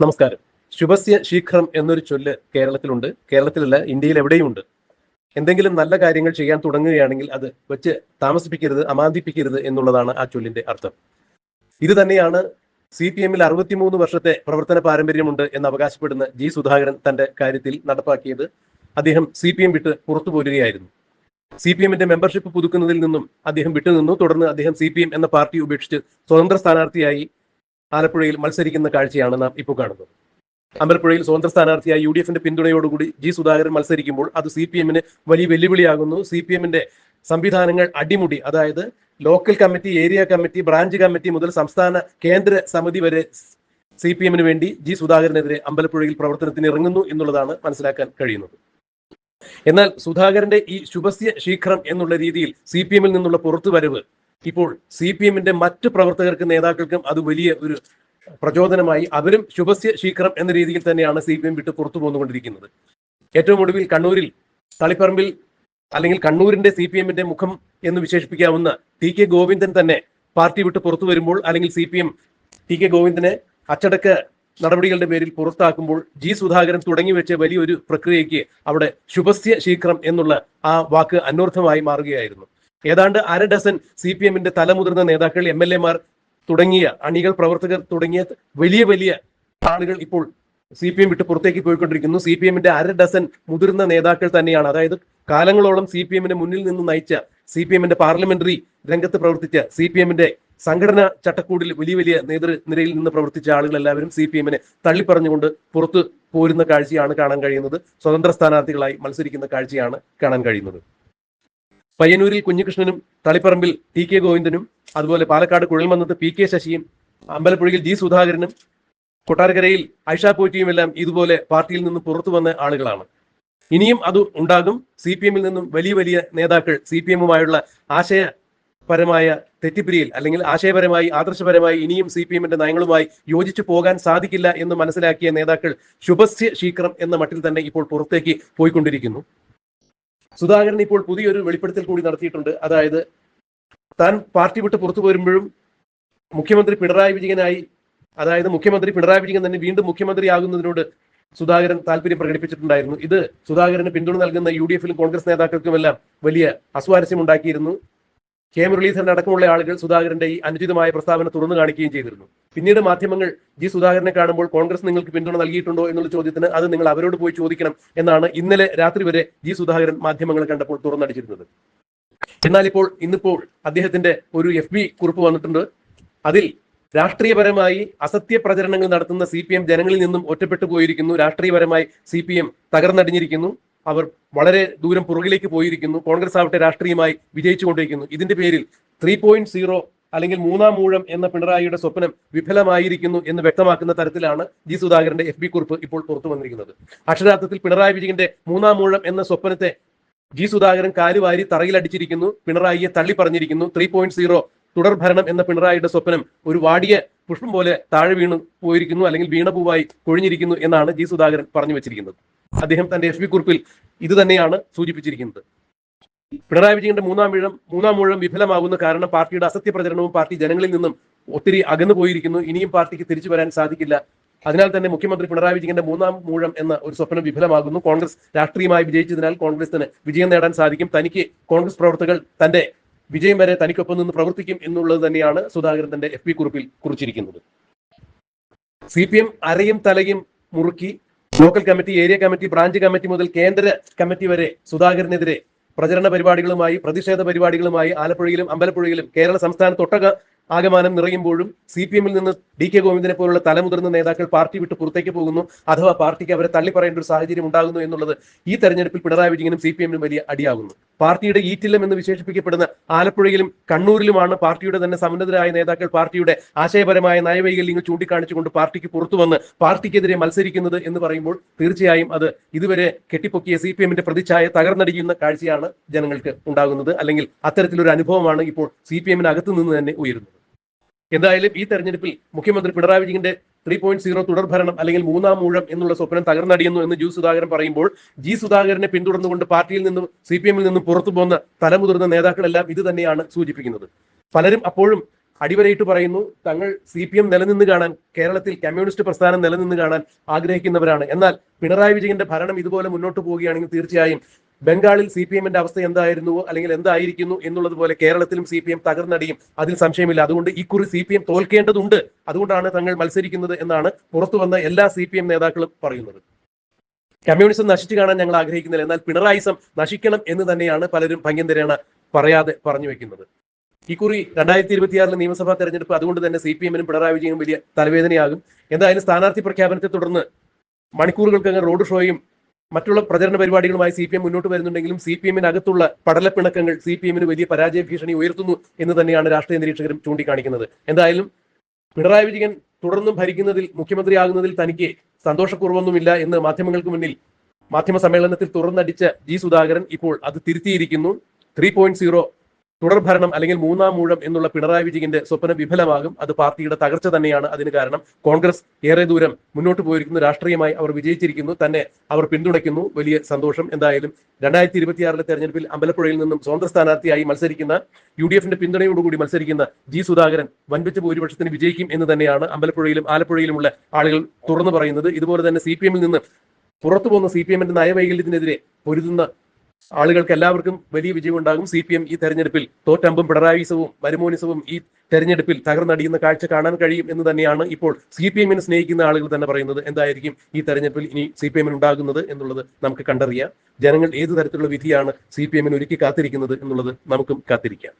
നമസ്കാരം. ശുഭസ്യ ശീഘ്രം എന്നൊരു ചൊല്ല് കേരളത്തിലുണ്ട്. കേരളത്തിലല്ല, ഇന്ത്യയിൽ എവിടെയുമുണ്ട്. എന്തെങ്കിലും നല്ല കാര്യങ്ങൾ ചെയ്യാൻ തുടങ്ങുകയാണെങ്കിൽ അത് വെച്ച് താമസിപ്പിക്കരുത്, അമാന്തിപ്പിക്കരുത് എന്നുള്ളതാണ് ആ ചൊല്ലിന്റെ അർത്ഥം. ഇത് തന്നെയാണ് CPM-ൽ 63 വർഷത്തെ പ്രവർത്തന പാരമ്പര്യമുണ്ട് എന്ന് അവകാശപ്പെടുന്ന ജി സുധാകരൻ തന്റെ കാര്യത്തിൽ നടപ്പാക്കിയത്. അദ്ദേഹം CPM വിട്ട് പുറത്തു പോരുകയായിരുന്നു. CPM-ന്റെ മെമ്പർഷിപ്പ് പുതുക്കുന്നതിൽ നിന്നും അദ്ദേഹം വിട്ടുനിന്നു. തുടർന്ന് അദ്ദേഹം CPM എന്ന പാർട്ടി ഉപേക്ഷിച്ച് സ്വതന്ത്ര സ്ഥാനാർത്ഥിയായി ആലപ്പുഴയിൽ മത്സരിക്കുന്ന കാഴ്ചയാണ് നാം ഇപ്പോൾ കാണുന്നത്. അമ്പലപ്പുഴയിൽ സ്വതന്ത്ര സ്ഥാനാർത്ഥിയായി UDF-ന്റെ പിന്തുണയോടുകൂടി ജി സുധാകരൻ മത്സരിക്കുമ്പോൾ അത് CPM-ന് വലിയ വെല്ലുവിളിയാകുന്നു. CPM-ന്റെ സംവിധാനങ്ങൾ അടിമുടി, അതായത് local committee, area committee, branch committee മുതൽ സംസ്ഥാന കേന്ദ്ര സമിതി വരെ CPM-ന് വേണ്ടി ജി സുധാകരനെതിരെ അമ്പലപ്പുഴയിൽ പ്രവർത്തനത്തിന് ഇറങ്ങുന്നു എന്നുള്ളതാണ് മനസ്സിലാക്കാൻ കഴിയുന്നത്. എന്നാൽ സുധാകരന്റെ ഈ ശുഭസ്യ ശീഘ്രം എന്നുള്ള രീതിയിൽ CPM-ൽ നിന്നുള്ള പുറത്തുവരവ് ഇപ്പോൾ CPM-ന്റെ മറ്റു പ്രവർത്തകർക്കും നേതാക്കൾക്കും അത് വലിയ ഒരു പ്രചോദനമായി. അവരും ശുഭസ്യ ശീഘ്രം എന്ന രീതിയിൽ തന്നെയാണ് CPM വിട്ട് പുറത്തു പോന്നുകൊണ്ടിരിക്കുന്നത്. ഏറ്റവും ഒടുവിൽ കണ്ണൂരിൽ തളിപ്പറമ്പിൽ, അല്ലെങ്കിൽ കണ്ണൂരിന്റെ CPM-ന്റെ മുഖം എന്ന് വിശേഷിപ്പിക്കാവുന്ന TK ഗോവിന്ദൻ തന്നെ പാർട്ടി വിട്ട് പുറത്തു വരുമ്പോൾ, അല്ലെങ്കിൽ CPM TK ഗോവിന്ദനെ അച്ചടക്ക നടപടികളുടെ പേരിൽ പുറത്താക്കുമ്പോൾ ജി സുധാകരൻ തുടങ്ങി വെച്ച വലിയൊരു പ്രക്രിയയ്ക്ക് അവിടെ ശുഭസ്യ ശീഘ്രം എന്നുള്ള ആ വാക്ക് അന്വർത്ഥമായി മാറുകയായിരുന്നു. ഏതാണ്ട് അര ഡസൻ CPM-ന്റെ തലമുതിർന്ന നേതാക്കൾ, MLA-മാർ തുടങ്ങിയ അണികൾ, പ്രവർത്തകർ തുടങ്ങിയ വലിയ വലിയ ആളുകൾ ഇപ്പോൾ CPM വിട്ട് പുറത്തേക്ക് പോയിക്കൊണ്ടിരിക്കുന്നു. CPM-ന്റെ അര ഡസൻ മുതിർന്ന നേതാക്കൾ തന്നെയാണ്, അതായത് കാലങ്ങളോളം CPM-നെ മുന്നിൽ നിന്ന് നയിച്ച, CPM-ന്റെ പാർലമെന്ററി രംഗത്ത് പ്രവർത്തിച്ച, CPM-ന്റെ സംഘടനാ ചട്ടക്കൂടിൽ വലിയ വലിയ നേതൃനിരയിൽ നിന്ന് പ്രവർത്തിച്ച ആളുകൾ എല്ലാവരും CPM-നെ തള്ളിപ്പറഞ്ഞുകൊണ്ട് പുറത്തു പോരുന്ന കാഴ്ചയാണ് കാണാൻ കഴിയുന്നത്. സ്വതന്ത്ര സ്ഥാനാർത്ഥികളായി മത്സരിക്കുന്ന കാഴ്ചയാണ് കാണാൻ കഴിയുന്നത്. പയ്യന്നൂരിൽ കുഞ്ഞികൃഷ്ണനും തളിപ്പറമ്പിൽ TK ഗോവിന്ദനും, അതുപോലെ പാലക്കാട് കുഴൽമന്നത്ത് PK ശശിയും, അമ്പലപ്പുഴയിൽ ജി സുധാകരനും, കൊട്ടാരക്കരയിൽ ഐഷ പോറ്റിയും എല്ലാം ഇതുപോലെ പാർട്ടിയിൽ നിന്ന് പുറത്തു വന്ന ആളുകളാണ്. ഇനിയും അത് ഉണ്ടാകും. CPM-ൽ നിന്നും വലിയ വലിയ നേതാക്കൾ CPM-വുമായുള്ള ആശയപരമായ തെറ്റിപ്പിരിയിൽ, അല്ലെങ്കിൽ ആശയപരമായി, ആദർശപരമായി ഇനിയും CPM-ന്റെ നയങ്ങളുമായി യോജിച്ചു പോകാൻ സാധിക്കില്ല എന്ന് മനസ്സിലാക്കിയ നേതാക്കൾ ശുഭസ്യ ശീഘ്രം എന്ന മട്ടിൽ തന്നെ ഇപ്പോൾ പുറത്തേക്ക് പോയിക്കൊണ്ടിരിക്കുന്നു. സുധാകരൻ ഇപ്പോൾ പുതിയൊരു വെളിപ്പെടുത്തൽ കൂടി നടത്തിയിട്ടുണ്ട്. അതായത് താൻ പാർട്ടി വിട്ട് പുറത്തു പോരുമ്പോഴും മുഖ്യമന്ത്രി പിണറായി വിജയനായി, അതായത് മുഖ്യമന്ത്രി പിണറായി വിജയൻ തന്നെ വീണ്ടും മുഖ്യമന്ത്രിയാകുന്നതിനോട് സുധാകരൻ താല്പര്യം പ്രകടിപ്പിച്ചിട്ടുണ്ടായിരുന്നു. ഇത് സുധാകരന് പിന്തുണ നൽകുന്ന UDF-ലും കോൺഗ്രസ് നേതാക്കൾക്കുമെല്ലാം വലിയ അസ്വാരസ്യം ഉണ്ടാക്കിയിരുന്നു. K മുരളീധരൻ അടക്കമുള്ള ആളുകൾ സുധാകരന്റെ ഈ അനുചിതമായ പ്രസ്താവന തുറന്നു കാണിക്കുകയും ചെയ്തിരുന്നു. പിന്നീട് മാധ്യമങ്ങൾ ജി സുധാകരനെ കാണുമ്പോൾ കോൺഗ്രസ് നിങ്ങൾക്ക് പിന്തുണ നൽകിയിട്ടുണ്ടോ എന്നുള്ള ചോദ്യത്തിന് അത് നിങ്ങൾ അവരോട് പോയി ചോദിക്കണം എന്നാണ് ഇന്നലെ രാത്രി വരെ ജി സുധാകരൻ മാധ്യമങ്ങളെ കണ്ടപ്പോൾ തുറന്നടിച്ചിരുന്നത്. എന്നാൽ ഇന്നിപ്പോൾ അദ്ദേഹത്തിന്റെ ഒരു FB കുറിപ്പ് വന്നിട്ടുണ്ട്. അതിൽ രാഷ്ട്രീയപരമായി അസത്യ പ്രചരണങ്ങൾ നടത്തുന്ന CPM ജനങ്ങളിൽ നിന്നും ഒറ്റപ്പെട്ടു പോയിരിക്കുന്നു. രാഷ്ട്രീയപരമായി CPM തകർന്നടിഞ്ഞിരിക്കുന്നു. അവർ വളരെ ദൂരം പുറകിലേക്ക് പോയിരിക്കുന്നു. കോൺഗ്രസ് ആവട്ടെ രാഷ്ട്രീയമായി വിജയിച്ചുകൊണ്ടിരിക്കുന്നു. ഇതിന്റെ പേരിൽ 3.0 അല്ലെങ്കിൽ മൂന്നാം മൂഴം എന്ന പിണറായിയുടെ സ്വപ്നം വിഫലമായിരിക്കുന്നു എന്ന് വ്യക്തമാക്കുന്ന തരത്തിലാണ് ജി സുധാകരന്റെ FB കുറിപ്പ് ഇപ്പോൾ പുറത്തു വന്നിരിക്കുന്നത്. അക്ഷരാർത്ഥത്തിൽ പിണറായി വിജയന്റെ മൂന്നാം മൂഴം എന്ന സ്വപ്നത്തെ ജി സുധാകരൻ കാലുവാരി തറയിലടിച്ചിരിക്കുന്നു. പിണറായിയെ തള്ളി പറഞ്ഞിരിക്കുന്നു. 3.0 തുടർ ഭരണം എന്ന പിണറായിയുടെ സ്വപ്നം ഒരു വാടിയ പുഷ്പം പോലെ താഴെ വീണു പോയിരിക്കുന്നു, അല്ലെങ്കിൽ വീണപൂവായി കൊഴിഞ്ഞിരിക്കുന്നു എന്നാണ് ജി സുധാകരൻ പറഞ്ഞു വെച്ചിരിക്കുന്നത്. അദ്ദേഹം തന്റെ FB കുറിപ്പിൽ ഇത് തന്നെയാണ് സൂചിപ്പിച്ചിരിക്കുന്നത്. പിണറായി വിജയന്റെ മൂന്നാം മൂഴം വിഫലമാകുന്ന കാരണം പാർട്ടിയുടെ അസത്യ പ്രചരണവും പാർട്ടി ജനങ്ങളിൽ നിന്നും ഒത്തിരി അകന്നു പോയിരിക്കുന്നു. ഇനിയും പാർട്ടിക്ക് തിരിച്ചു വരാൻ സാധിക്കില്ല. അതിനാൽ തന്നെ മുഖ്യമന്ത്രി പിണറായി വിജയന്റെ മൂന്നാം മൂഴം എന്ന ഒരു സ്വപ്നം വിഫലമാകുന്നു. കോൺഗ്രസ് രാഷ്ട്രീയമായി വിജയിച്ചതിനാൽ കോൺഗ്രസിന് വിജയം നേടാൻ സാധിക്കും. തനിക്ക് കോൺഗ്രസ് പ്രവർത്തകർ തന്റെ വിജയം വരെ തനിക്കൊപ്പം നിന്ന് പ്രവർത്തിക്കും എന്നുള്ളത് തന്നെയാണ് സുധാകരൻ തന്റെ FB കുറിപ്പിൽ കുറിച്ചിരിക്കുന്നത്. CPM അരയും തലയും മുറുക്കി local committee, area committee, branch committee മുതൽ കേന്ദ്ര കമ്മിറ്റി വരെ സുധാകരനെതിരെ പ്രചരണ പരിപാടികളുമായി, പ്രതിഷേധ പരിപാടികളുമായി ആലപ്പുഴയിലും അമ്പലപ്പുഴയിലും കേരള സംസ്ഥാനത്തൊട്ടക ആകമാനം നിറയുമ്പോഴും CPM-ൽ നിന്ന് DK ഗോവിന്ദനെ പോലുള്ള തലമുതിർന്ന നേതാക്കൾ പാർട്ടി വിട്ട് പുറത്തേക്ക് പോകുന്നു, അഥവാ പാർട്ടിക്ക് അവരെ തള്ളിപ്പറയേണ്ട ഒരു സാഹചര്യം ഉണ്ടാകുന്നു എന്നുള്ളത് ഈ തെരഞ്ഞെടുപ്പിൽ പിണറായി വിജയനും CPM-നും വലിയ അടിയാകുന്നു. പാർട്ടിയുടെ ഈറ്റില്ലം എന്ന് വിശേഷിപ്പിക്കപ്പെടുന്ന ആലപ്പുഴയിലും കണ്ണൂരിലുമാണ് പാർട്ടിയുടെ തന്നെ സമുന്നതരായ നേതാക്കൾ പാർട്ടിയുടെ ആശയപരമായ നയവൈകല്യങ്ങൾ ചൂണ്ടിക്കാണിച്ചുകൊണ്ട് പാർട്ടിക്ക് പുറത്തു വന്ന് പാർട്ടിക്കെതിരെ മത്സരിക്കുന്നത് എന്ന് പറയുമ്പോൾ തീർച്ചയായും അത് ഇതുവരെ കെട്ടിപ്പൊക്കിയ CPM-ന്റെ പ്രതിച്ഛായ തകർന്നടിയുന്ന കാഴ്ചയാണ് ജനങ്ങൾക്ക് ഉണ്ടാകുന്നത്. അല്ലെങ്കിൽ അത്തരത്തിലൊരു അനുഭവമാണ് ഇപ്പോൾ CPM-ന് അകത്തു നിന്ന് തന്നെ ഉയരുന്നത്. എന്തായാലും ഈ തെരഞ്ഞെടുപ്പിൽ മുഖ്യമന്ത്രി പിണറായി വിജയന്റെ 3.0 തുടർ ഭരണം അല്ലെങ്കിൽ മൂന്നാം മൂഴം എന്നുള്ള സ്വപ്നം തകർന്നടിയുന്നു എന്ന് ജി സുധാകരൻ പറയുമ്പോൾ, ജി സുധാകരനെ പിന്തുടർന്നുകൊണ്ട് പാർട്ടിയിൽ നിന്നും CPM-ൽ നിന്നും പുറത്തു പോകുന്ന തലമുതിർന്ന നേതാക്കളെല്ലാം ഇത് തന്നെയാണ് സൂചിപ്പിക്കുന്നത്. പലരും അപ്പോഴും അടിവരയിട്ട് പറയുന്നു തങ്ങൾ CPM നിലനിന്ന് കാണാൻ, കേരളത്തിൽ കമ്മ്യൂണിസ്റ്റ് പ്രസ്ഥാനം നിലനിന്ന് കാണാൻ ആഗ്രഹിക്കുന്നവരാണ്. എന്നാൽ പിണറായി വിജയന്റെ ഭരണം ഇതുപോലെ മുന്നോട്ട് പോവുകയാണെങ്കിൽ തീർച്ചയായും ബംഗാളിൽ CPMന്റെ അവസ്ഥ എന്തായിരുന്നുവോ അല്ലെങ്കിൽ എന്തായിരിക്കുന്നു എന്നുള്ളത് പോലെ കേരളത്തിലും CPM തകർന്നടിയും, അതിൽ സംശയമില്ല. അതുകൊണ്ട് ഇക്കുറി CPM തോൽക്കേണ്ടതുണ്ട്, അതുകൊണ്ടാണ് തങ്ങൾ മത്സരിക്കുന്നത് എന്നാണ് പുറത്തു വന്ന എല്ലാ CPM നേതാക്കളും പറയുന്നത്. കമ്മ്യൂണിസം നശിച്ചു കാണാൻ ഞങ്ങൾ ആഗ്രഹിക്കുന്നില്ല, എന്നാൽ പിണറായിസം നശിക്കണം എന്ന് തന്നെയാണ് പലരും ഭംഗ്യന്തരേണ പറയാതെ പറഞ്ഞു വെക്കുന്നത്. ഇക്കുറി 2026 നിയമസഭാ തെരഞ്ഞെടുപ്പ് അതുകൊണ്ട് തന്നെ CPMനും പിണറായി വിജയനും വലിയ തലവേദനയാകും. എന്തായാലും സ്ഥാനാർത്ഥി പ്രഖ്യാപനത്തെ തുടർന്ന് മണിക്കൂറുകൾക്കകം റോഡ് ഷോയും മറ്റുള്ള പ്രചരണ പരിപാടികളുമായി CPM മുന്നോട്ട് വരുന്നുണ്ടെങ്കിലും CPMനകത്തുള്ള പടലപ്പിണക്കങ്ങൾ CPMന് വലിയ പരാജയ ഭീഷണി ഉയർത്തുന്നു എന്ന് തന്നെയാണ് രാഷ്ട്രീയ നിരീക്ഷകരും ചൂണ്ടിക്കാണിക്കുന്നത്. എന്തായാലും പിണറായി വിജയൻ തുടർന്നും ഭരിക്കുന്നതിൽ, മുഖ്യമന്ത്രിയാകുന്നതിൽ തനിക്ക് സന്തോഷക്കുറവൊന്നുമില്ല എന്ന് മാധ്യമങ്ങൾക്ക് മുന്നിൽ മാധ്യമ സമ്മേളനത്തിൽ തുറന്നടിച്ച സുധാകരൻ ഇപ്പോൾ അത് തിരുത്തിയിരിക്കുന്നു. 3.0 തുടർഭരണം അല്ലെങ്കിൽ മൂന്നാം മൂഴം എന്നുള്ള പിണറായി വിജയന്റെ സ്വപ്നം വിഫലമാകും. അത് പാർട്ടിയുടെ തകർച്ച തന്നെയാണ് അതിന് കാരണം. കോൺഗ്രസ് ഏറെ ദൂരം മുന്നോട്ട് പോയിരിക്കുന്നു, രാഷ്ട്രീയമായി അവർ വിജയിച്ചിരിക്കുന്നു, തന്നെ അവർ പിന്തുണയ്ക്കുന്നു. വലിയ സന്തോഷം. എന്തായാലും 2026 തെരഞ്ഞെടുപ്പിൽ അമ്പലപ്പുഴയിൽ നിന്നും സ്വതന്ത്ര സ്ഥാനാർത്ഥിയായി മത്സരിക്കുന്ന, UDFന്റെ പിന്തുണയോടുകൂടി മത്സരിക്കുന്ന സുധാകരൻ വൻപിച്ച ഭൂരിപക്ഷത്തിന് വിജയിക്കും എന്ന് തന്നെയാണ് അമ്പലപ്പുഴയിലും ആലപ്പുഴയിലുമുള്ള ആളുകൾ തുറന്നു പറയുന്നത്. ഇതുപോലെ തന്നെ CPMൽ നിന്ന് പുറത്തു പോകുന്ന CPMന്റെ നയവൈകല്യത്തിനെതിരെ പൊരുതുന്ന ആളുകൾക്ക് എല്ലാവർക്കും വലിയ വിജയം ഉണ്ടാകും. CPM ഈ തെരഞ്ഞെടുപ്പിൽ തോറ്റമ്പും പിണറായിസവും മരുമോനിസവും ഈ തെരഞ്ഞെടുപ്പിൽ തകർന്നടിയുന്ന കാഴ്ച കാണാൻ കഴിയും എന്ന് തന്നെയാണ് ഇപ്പോൾ CPMനെ സ്നേഹിക്കുന്ന ആളുകൾ തന്നെ പറയുന്നത്. എന്തായിരിക്കും ഈ തെരഞ്ഞെടുപ്പിൽ ഇനി CPMന് ഉണ്ടാകുന്നത് എന്നുള്ളത് നമുക്ക് കണ്ടറിയാം. ജനങ്ങൾ ഏതു തരത്തിലുള്ള വിധിയാണ് CPMന് ഒരുക്കി കാത്തിരിക്കുന്നത് എന്നുള്ളത് നമുക്കും കാത്തിരിക്കാം.